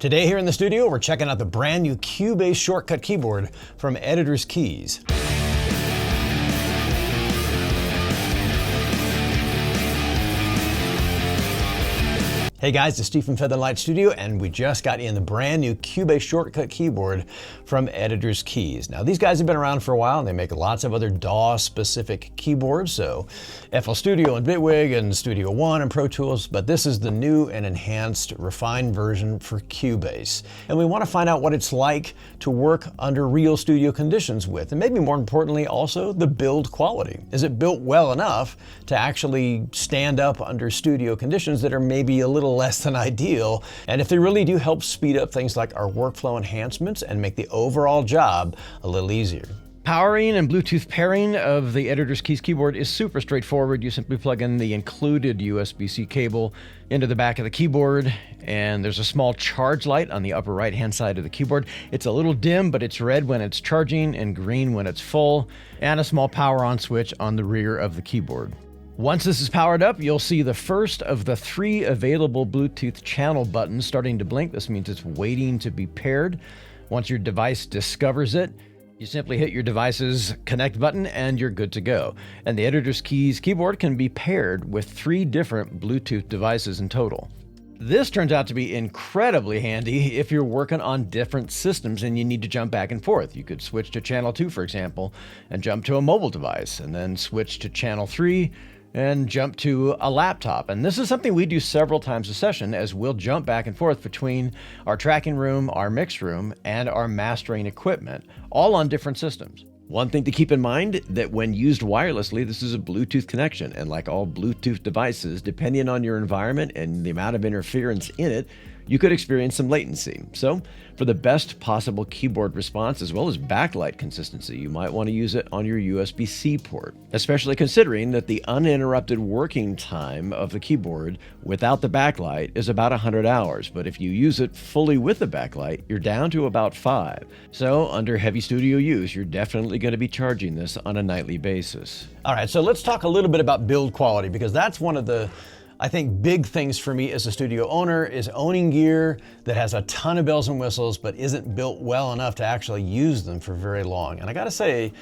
Today here in the studio, we're checking out the brand new Cubase shortcut keyboard from Editor's Keys. Hey guys, it's Steve from Featherlight Studio, and we just got in the brand new Cubase shortcut keyboard from Editor's Keys. Now these guys have been around for a while and they make lots of other DAW specific keyboards, so FL Studio and Bitwig and Studio One and Pro Tools, but this is the new and enhanced, refined version for Cubase. And we want to find out what it's like to work under real studio conditions with, and maybe more importantly also the build quality. Is it built well enough to actually stand up under studio conditions that are maybe a little less than ideal, and if they really do help speed up things like our workflow enhancements and make the overall job a little easier. Powering and Bluetooth pairing of the Editor's Keys keyboard is super straightforward. You simply plug in the included USB-C cable into the back of the keyboard, and there's a small charge light on the upper right-hand side of the keyboard. It's a little dim, but it's red when it's charging and green when it's full, and a small power on switch on the rear of the keyboard. Once this is powered up, you'll see the first of the 3 available Bluetooth channel buttons starting to blink. This means it's waiting to be paired. Once your device discovers it, you simply hit your device's connect button and you're good to go. And the Editor's Keys keyboard can be paired with 3 different Bluetooth devices in total. This turns out to be incredibly handy if you're working on different systems and you need to jump back and forth. You could switch to channel 2, for example, and jump to a mobile device, and then switch to channel 3 and jump to a laptop. And this is something we do several times a session, as we'll jump back and forth between our tracking room, our mix room, and our mastering equipment, all on different systems. One thing to keep in mind, that when used wirelessly, this is a Bluetooth connection, and like all Bluetooth devices, depending on your environment and the amount of interference in it, you could experience some latency. So for the best possible keyboard response as well as backlight consistency, you might want to use it on your USB-C port, especially considering that the uninterrupted working time of the keyboard without the backlight is about 100 hours. But if you use it fully with the backlight, you're down to about 5. So under heavy studio use, you're definitely going to be charging this on a nightly basis. All right, so let's talk a little bit about build quality, because that's one of the, I think, big things for me as a studio owner, is owning gear that has a ton of bells and whistles but isn't built well enough to actually use them for very long. And I gotta say,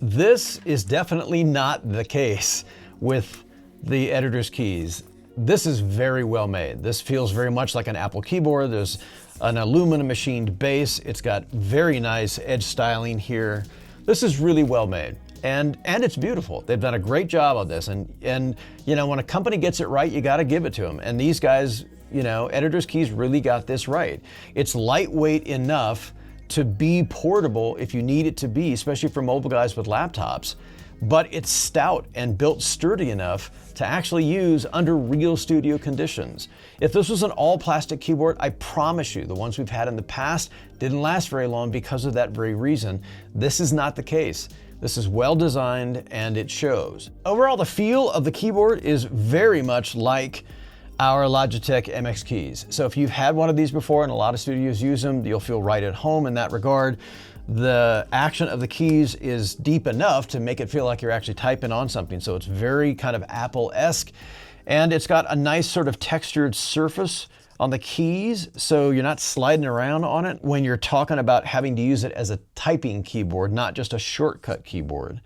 this is definitely not the case with the Editor's Keys. This is very well made. This feels very much like an Apple keyboard. There's an aluminum machined base. It's got very nice edge styling here. This is really well made. And it's beautiful. They've done a great job on this. And you know, when a company gets it right, you gotta give it to them. And these guys, you know, Editor's Keys really got this right. It's lightweight enough to be portable if you need it to be, especially for mobile guys with laptops. But it's stout and built sturdy enough to actually use under real studio conditions. If this was an all plastic keyboard, I promise you, the ones we've had in the past didn't last very long because of that very reason. This is not the case. This is well designed and it shows. Overall, the feel of the keyboard is very much like our Logitech MX keys. So if you've had one of these before, and a lot of studios use them, you'll feel right at home in that regard. The action of the keys is deep enough to make it feel like you're actually typing on something. So it's very kind of Apple-esque, and it's got a nice sort of textured surface on the keys, so you're not sliding around on it when you're talking about having to use it as a typing keyboard, not just a shortcut keyboard.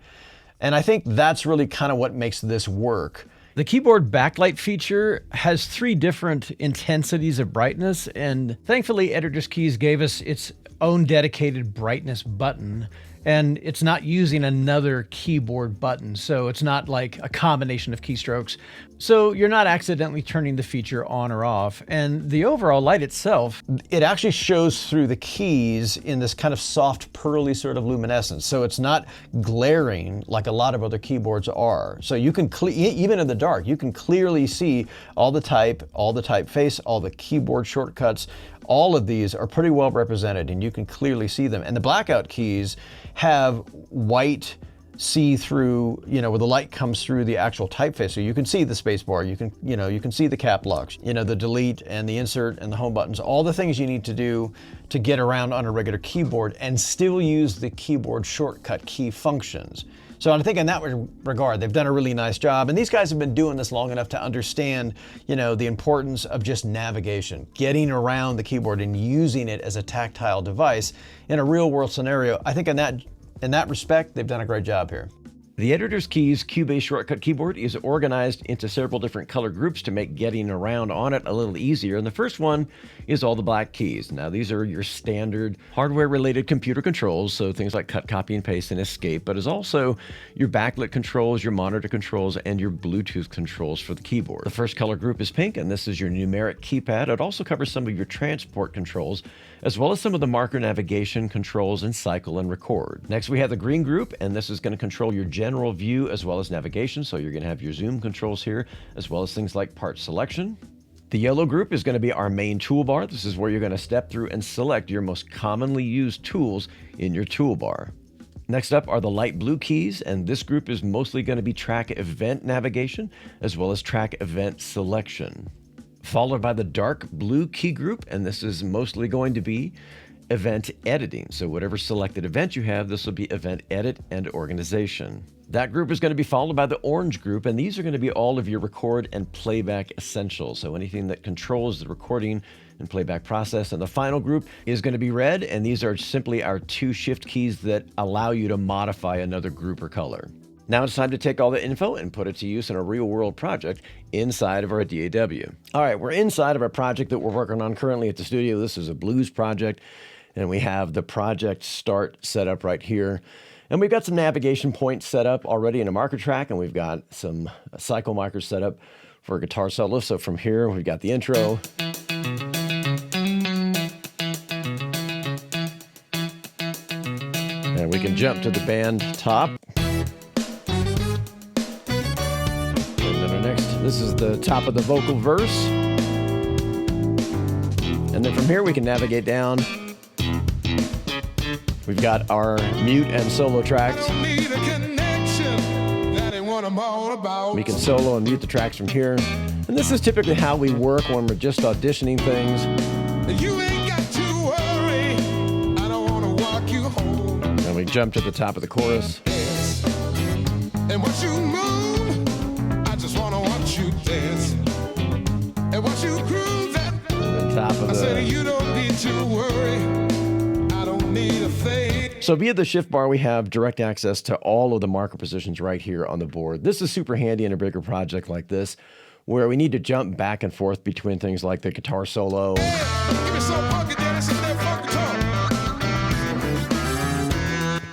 And I think that's really kind of what makes this work. The keyboard backlight feature has 3 different intensities of brightness, and thankfully Editor's Keys gave us its own dedicated brightness button, and it's not using another keyboard button, so it's not like a combination of keystrokes. So you're not accidentally turning the feature on or off. And the overall light itself, it actually shows through the keys in this kind of soft, pearly sort of luminescence. So it's not glaring like a lot of other keyboards are. So you can, even in the dark, you can clearly see all the typeface, all the keyboard shortcuts. All of these are pretty well represented and you can clearly see them. And the blackout keys have white see-through, you know, where the light comes through the actual typeface. So you can see the space bar, you can see the cap locks, you know, the delete and the insert and the home buttons, all the things you need to do to get around on a regular keyboard and still use the keyboard shortcut key functions. So I think in that regard, they've done a really nice job. And these guys have been doing this long enough to understand, you know, the importance of just navigation, getting around the keyboard and using it as a tactile device in a real world scenario. I think in that respect, they've done a great job here. The Editor's Keys Cubase shortcut keyboard is organized into several different color groups to make getting around on it a little easier. And the first one is all the black keys. Now, these are your standard hardware-related computer controls, so things like cut, copy, and paste, and escape, but is also your backlit controls, your monitor controls, and your Bluetooth controls for the keyboard. The first color group is pink, and this is your numeric keypad. It also covers some of your transport controls, as well as some of the marker navigation controls and cycle and record. Next, we have the green group, and this is going to control your general view as well as navigation. So you're going to have your zoom controls here, as well as things like part selection. The yellow group is going to be our main toolbar. This is where you're going to step through and select your most commonly used tools in your toolbar. Next up are the light blue keys, and this group is mostly going to be track event navigation, as well as track event selection. Followed by the dark blue key group, and this is mostly going to be event editing. So whatever selected event you have, this will be event edit and organization. That group is going to be followed by the orange group, and these are going to be all of your record and playback essentials. So anything that controls the recording and playback process. And the final group is going to be red, and these are simply our 2 shift keys that allow you to modify another group or color. Now it's time to take all the info and put it to use in a real-world project inside of our DAW. All right, we're inside of our project that we're working on currently at the studio. This is a blues project, and we have the project start set up right here. And we've got some navigation points set up already in a marker track, and we've got some cycle markers set up for a guitar solo. So from here, we've got the intro. And we can jump to the band top. This is the top of the vocal verse. And then from here we can navigate down. We've got our mute and solo tracks. We can solo and mute the tracks from here. And this is typically how we work when we're just auditioning things. You ain't got to worry. I don't want to walk you home. And we jump to the top of the chorus. And once you move, I just want to watch you dance. And once you cruise at the top of the... I said you don't need to worry. I don't need a thing. So via the shift bar, we have direct access to all of the marker positions right here on the board. This is super handy in a bigger project like this, where we need to jump back and forth between things like the guitar solo.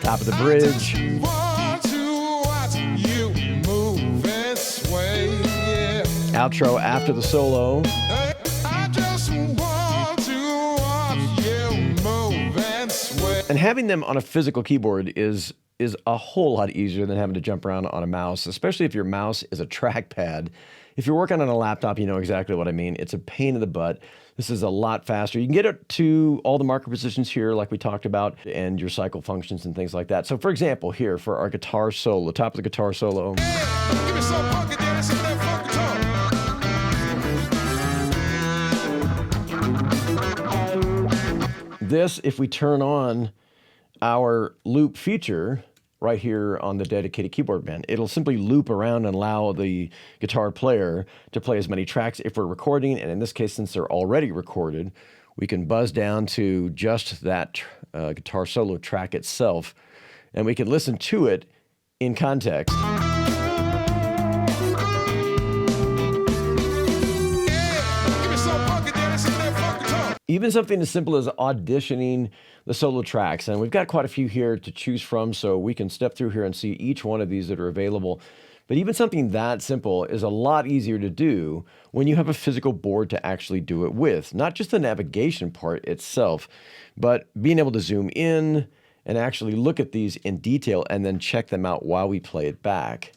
Top of the bridge. Outro after the solo. And having them on a physical keyboard is a whole lot easier than having to jump around on a mouse, especially if your mouse is a trackpad. If you're working on a laptop, you know exactly what I mean. It's a pain in the butt. This is a lot faster. You can get it to all the marker positions here, like we talked about, and your cycle functions and things like that. So for example, here for our guitar solo, top of the guitar solo. This, if we turn on our loop feature right here on the dedicated keyboard band, it'll simply loop around and allow the guitar player to play as many tracks if we're recording. And in this case, since they're already recorded, we can buzz down to just that guitar solo track itself, and we can listen to it in context. Even something as simple as auditioning the solo tracks. And we've got quite a few here to choose from, so we can step through here and see each one of these that are available. But even something that simple is a lot easier to do when you have a physical board to actually do it with. Not just the navigation part itself, but being able to zoom in and actually look at these in detail and then check them out while we play it back.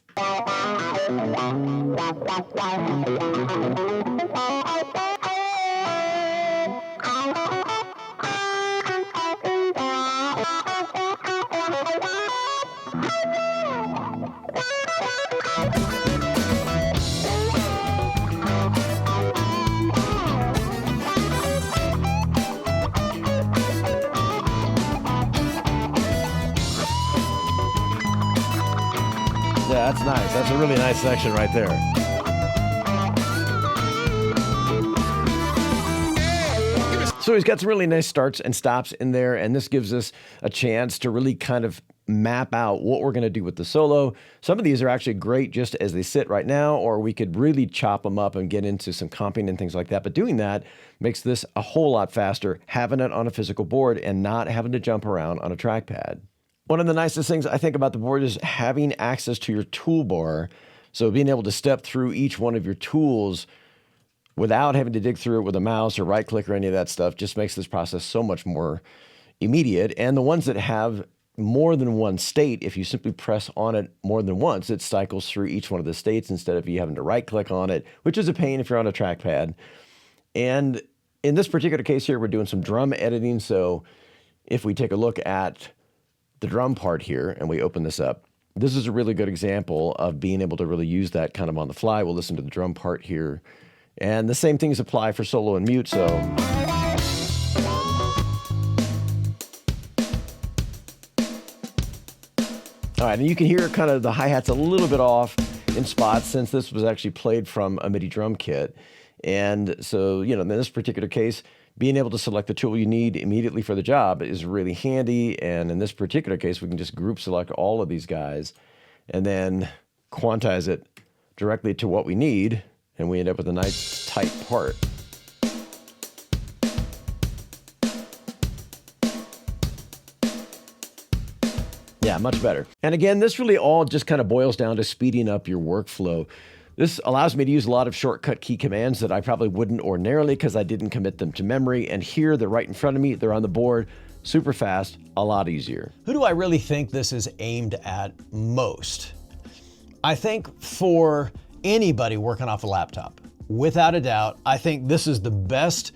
that's nice. That's a really nice section right there. So he's got some really nice starts and stops in there, and this gives us a chance to really kind of map out what we're going to do with the solo. Some of these are actually great just as they sit right now, or we could really chop them up and get into some comping and things like that. But doing that makes this a whole lot faster, having it on a physical board and not having to jump around on a trackpad. One of the nicest things I think about the board is having access to your toolbar. So being able to step through each one of your tools without having to dig through it with a mouse or right click or any of that stuff just makes this process so much more immediate. And the ones that have more than one state, if you simply press on it more than once, it cycles through each one of the states instead of you having to right click on it, which is a pain if you're on a trackpad. And in this particular case here, we're doing some drum editing. So if we take a look at the drum part here and we open this up, this is a really good example of being able to really use that kind of on the fly. We'll listen to the drum part here. And the same things apply for solo and mute. So all right, and you can hear kind of the hi-hats a little bit off in spots since this was actually played from a MIDI drum kit. And so, you know, in this particular case, being able to select the tool you need immediately for the job is really handy. And in this particular case, we can just group select all of these guys and then quantize it directly to what we need. And we end up with a nice tight part. Yeah, much better. And again, this really all just kind of boils down to speeding up your workflow. This allows me to use a lot of shortcut key commands that I probably wouldn't ordinarily because I didn't commit them to memory. And here, they're right in front of me. They're on the board. Super fast, a lot easier. Who do I really think this is aimed at most? I think for anybody working off a laptop, without a doubt, I think this is the best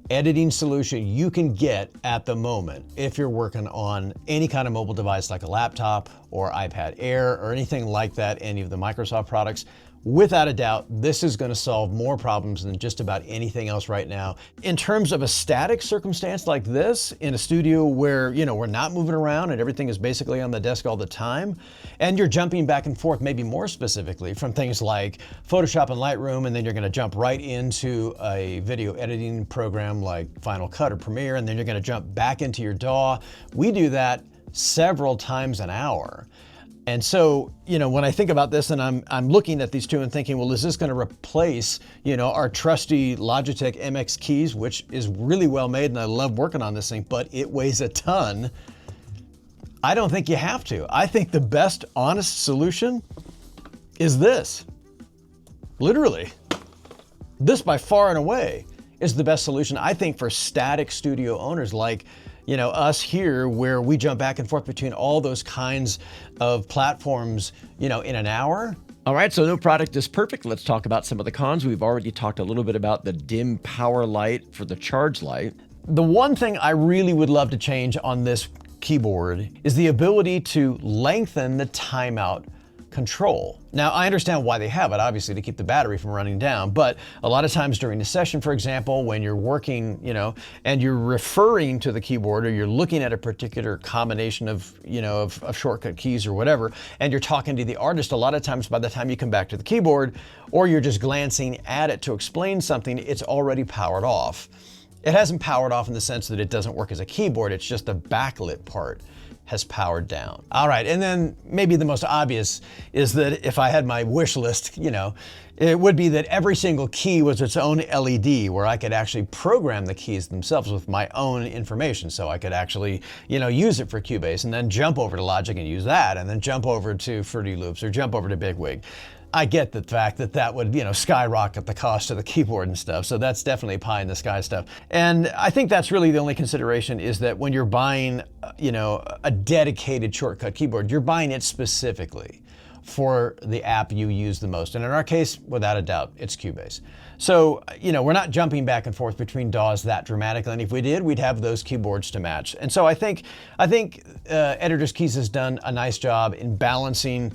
editing solution you can get at the moment if you're working on any kind of mobile device like a laptop or iPad Air or anything like that, any of the Microsoft products. Without a doubt, this is going to solve more problems than just about anything else right now. In terms of a static circumstance like this, in a studio where, you know, we're not moving around and everything is basically on the desk all the time, and you're jumping back and forth, maybe more specifically from things like Photoshop and Lightroom, and then you're going to jump right into a video editing program like Final Cut or Premiere, and then you're going to jump back into your DAW. We do that several times an hour. And so, you know, when I think about this and I'm looking at these two and thinking, well, is this going to replace, you know, our trusty Logitech MX keys, which is really well made and I love working on this thing, but it weighs a ton. I don't think you have to. I think the best honest solution is this. Literally. This by far and away is the best solution, I think, for static studio owners like, you know, us here, where we jump back and forth between all those kinds of platforms, you know, in an hour. All right, so no product is perfect. Let's talk about some of the cons. We've already talked a little bit about the dim power light for the charge light. The one thing I really would love to change on this keyboard is the ability to lengthen the timeout control. Now, I understand why they have it, obviously, to keep the battery from running down, but a lot of times during a session, for example, when you're working, you know, and you're referring to the keyboard or you're looking at a particular combination of, you know, of shortcut keys or whatever, and you're talking to the artist, a lot of times by the time you come back to the keyboard, or you're just glancing at it to explain something, it's already powered off. It hasn't powered off in the sense that it doesn't work as a keyboard, it's just the backlit part has powered down. All right, and then maybe the most obvious is that if I had my wish list, you know, it would be that every single key was its own LED where I could actually program the keys themselves with my own information. So I could actually, you know, use it for Cubase and then jump over to Logic and use that, and then jump over to Fruity Loops or jump over to Bigwig. I get the fact that that would, you know, skyrocket the cost of the keyboard and stuff. So that's definitely pie in the sky stuff. And I think that's really the only consideration is that when you're buying, you know, a dedicated shortcut keyboard, you're buying it specifically for the app you use the most. And in our case, without a doubt, it's Cubase. So, you know, we're not jumping back and forth between DAWs that dramatically. And if we did, we'd have those keyboards to match. And so I think Editor's Keys has done a nice job in balancing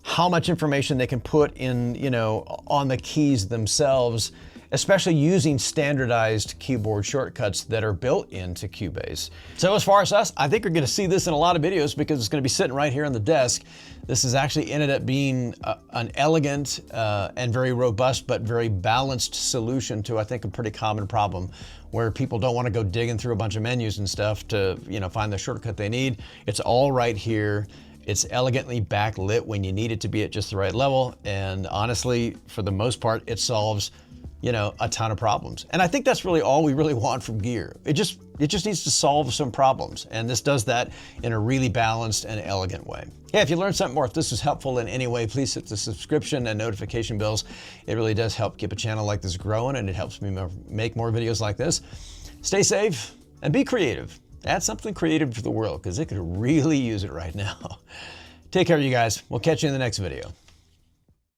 how much information they can put in, you know, on the keys themselves especially using standardized keyboard shortcuts that are built into Cubase. So as far as us, I think we're gonna see this in a lot of videos because it's gonna be sitting right here on the desk. This has actually ended up being an elegant and very robust, but very balanced solution to, I think, a pretty common problem where people don't want to go digging through a bunch of menus and stuff to, find the shortcut they need. It's all right here. It's elegantly backlit when you need it to be at just the right level. And honestly, for the most part, it solves, a ton of problems. And I think that's really all we really want from gear. It just needs to solve some problems. And this does that in a really balanced and elegant way. Hey, if you learned something more, if this was helpful in any way, please hit the subscription and notification bells. It really does help keep a channel like this growing, and it helps me make more videos like this. Stay safe and be creative. Add something creative to the world because it could really use it right now. Take care, you guys. We'll catch you in the next video.